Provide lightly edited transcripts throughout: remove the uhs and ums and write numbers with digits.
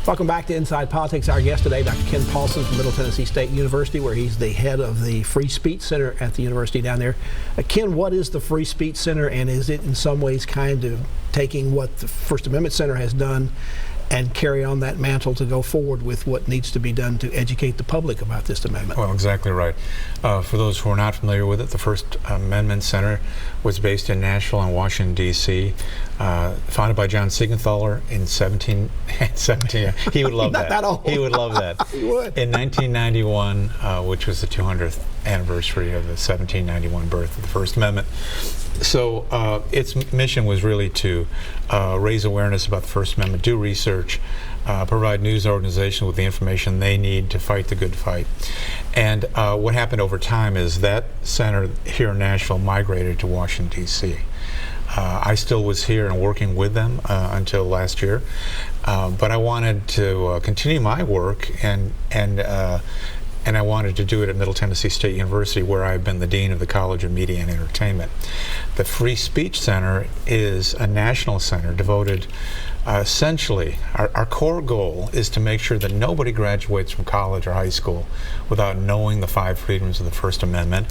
Welcome back to Inside Politics. Our guest today, Dr. Ken Paulson from Middle Tennessee State University, where he's the head of the Free Speech Center at the university down there. Ken, what is the Free Speech Center, and is it in some ways kind of taking what the First Amendment Center has done and carry on that mantle to go forward with what needs to be done to educate the public about this amendment? Well, exactly right. For those who are not familiar with it, the First Amendment Center was based in Nashville and Washington, D.C., founded by John Siegenthaler in 17. He would love that old. He would love that. He would. In 1991, which was the 200th anniversary of the 1791 birth of the First Amendment. So its mission was really to raise awareness about the First Amendment, do research, provide news organizations with the information they need to fight the good fight. And what happened over time is that center here in Nashville migrated to Washington, D.C. I still was here and working with them until last year, but I wanted to continue my work, and I wanted to do it at Middle Tennessee State University, where I've been the Dean of the College of Media and Entertainment. The Free Speech Center is a national center devoted essentially, our core goal is to make sure that nobody graduates from college or high school without knowing the 5 freedoms of the First Amendment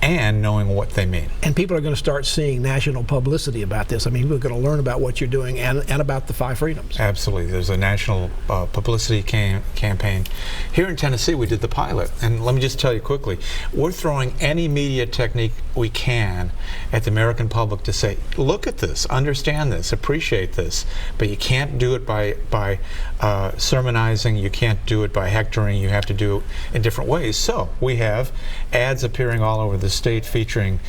and knowing what they mean. And people are going to start seeing national publicity about this. I mean, we're going to learn about what you're doing and about the 5 freedoms. Absolutely. There's a national publicity campaign. Here in Tennessee, we did the pilot. And let me just tell you quickly, we're throwing any media technique we can at the American public to say, look at this, understand this, appreciate this, but you can't do it by sermonizing, you can't do it by hectoring, you have to do it in different ways. So we have ads appearing all over the state featuring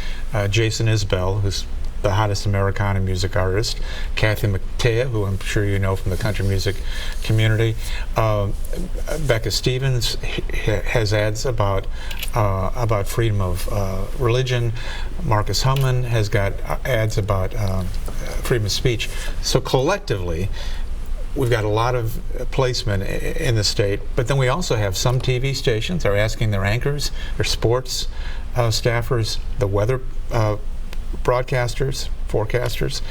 Jason Isbell, who's the hottest Americana music artist, Kathy McTea, who I'm sure you know from the country music community. Becca Stevens has ads about freedom of religion. Marcus Humman has got ads about freedom of speech. So collectively, we've got a lot of placement in the state, but then we also have some TV stations are asking their anchors, their sports staffers, the weather broadcasters, forecasters,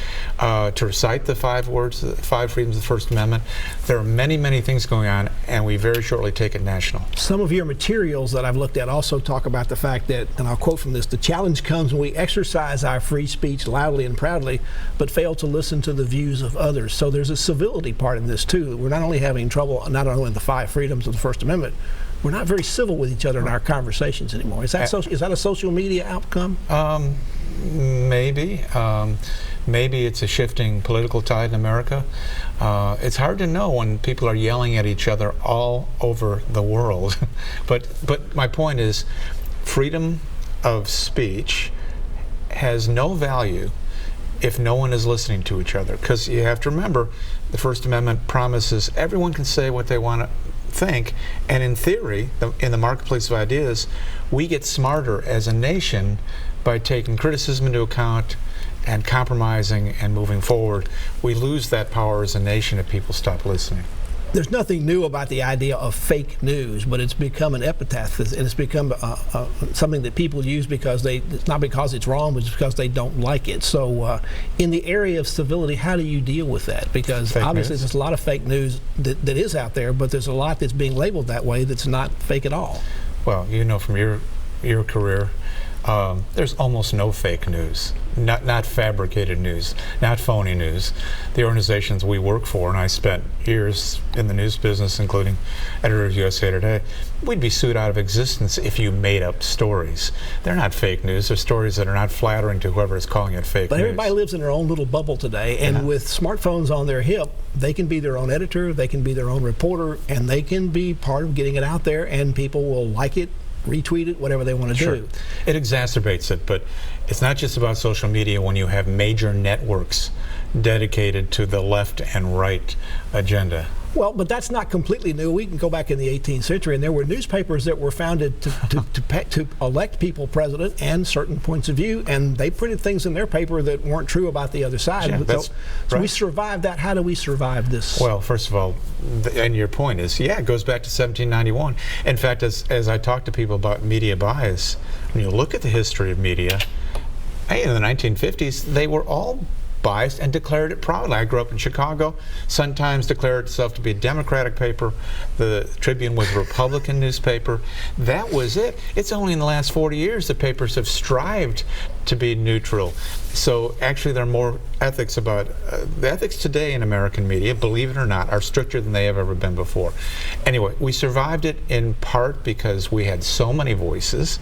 to recite the 5 words, the 5 freedoms of the First Amendment. There are many, many things going on, and we very shortly take it national. Some of your materials that I've looked at also talk about the fact that, and I'll quote from this, the challenge comes when we exercise our free speech loudly and proudly, but fail to listen to the views of others. So there's a civility part in this too. We're not only having trouble, not only in the 5 freedoms of the First Amendment, we're not very civil with each other in our conversations anymore. Is that a social media outcome? Maybe. Maybe it's a shifting political tide in America. It's hard to know when people are yelling at each other all over the world. But my point is, freedom of speech has no value if no one is listening to each other. Because you have to remember, the First Amendment promises everyone can say what they want to think, and in theory, in the marketplace of ideas, we get smarter as a nation by taking criticism into account and compromising and moving forward. We lose that power as a nation if people stop listening. There's nothing new about the idea of fake news, but it's become an epitaph, and it's become something that people use because it's not because it's wrong, but it's because they don't like it. So in the area of civility, how do you deal with that? Because obviously there's a lot of fake news that is out there, but there's a lot that's being labeled that way that's not fake at all. Well, you know from your career, there's almost no fake news, not fabricated news, not phony news. The organizations we work for, and I spent years in the news business, including editor of USA Today, we'd be sued out of existence if you made up stories. They're not fake news. They're stories that are not flattering to whoever is calling it fake news. But everybody lives in their own little bubble today, and with smartphones on their hip, they can be their own editor, they can be their own reporter, and they can be part of getting it out there, and people will like it, retweet it, whatever they want to do. It exacerbates it, but it's not just about social media when you have major networks dedicated to the left and right agenda. Well, but that's not completely new. We can go back in the 18th century, and there were newspapers that were founded to elect people president and certain points of view, and they printed things in their paper that weren't true about the other side. Yeah, so we survived that. How do we survive this? Well, first of all, and your point is, yeah, it goes back to 1791. In fact, as I talk to people about media bias, when you look at the history of media, in the 1950s, they were all biased and declared it proudly. I grew up in Chicago. Sun-Times declared itself to be a Democratic paper. The Tribune was a Republican newspaper. That was it. It's only in the last 40 years that papers have strived to be neutral. So actually there are more ethics about, the ethics today in American media, believe it or not, are stricter than they have ever been before. Anyway, we survived it in part because we had so many voices.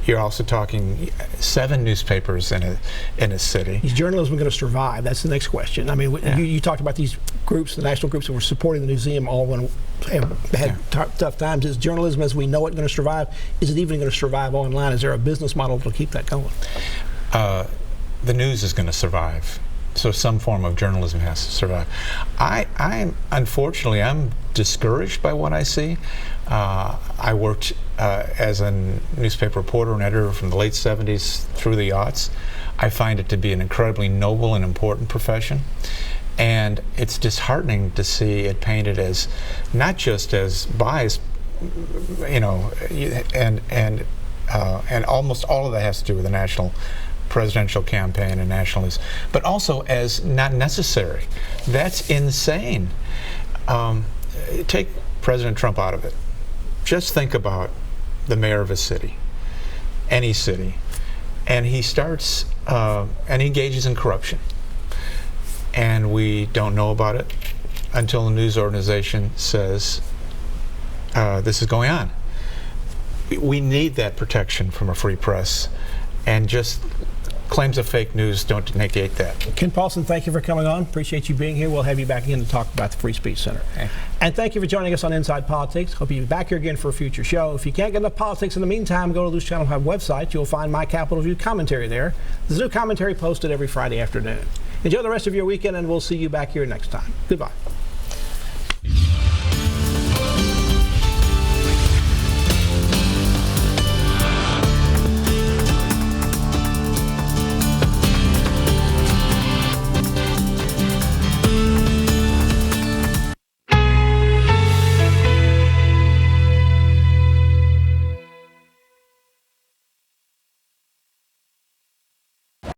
You're also talking 7 newspapers in a city. Is journalism going to survive? That's the next question. I mean, you talked about these groups, the national groups that were supporting the museum, all had tough times. Is journalism as we know it going to survive? Is it even going to survive online? Is there a business model to keep that going? The news is going to survive. So some form of journalism has to survive. Unfortunately, I'm discouraged by what I see. I worked as a newspaper reporter and editor from the late 70s through the aughts. I find it to be an incredibly noble and important profession. And it's disheartening to see it painted as not just as biased, you know, and almost all of that has to do with the national presidential campaign and nationalism, but also as not necessary. That's insane. Take President Trump out of it. Just think about the mayor of a city, any city, and he starts and he engages in corruption, and we don't know about it until a news organization says this is going on. We need that protection from a free press, and just claims of fake news don't negate that. Ken Paulson, thank you for coming on. Appreciate you being here. We'll have you back again to talk about the Free Speech Center. Okay. And thank you for joining us on Inside Politics. Hope you'll be back here again for a future show. If you can't get enough politics in the meantime, go to Luce Channel 5 website. You'll find my Capitol View commentary there. There's new commentary posted every Friday afternoon. Enjoy the rest of your weekend, and we'll see you back here next time. Goodbye.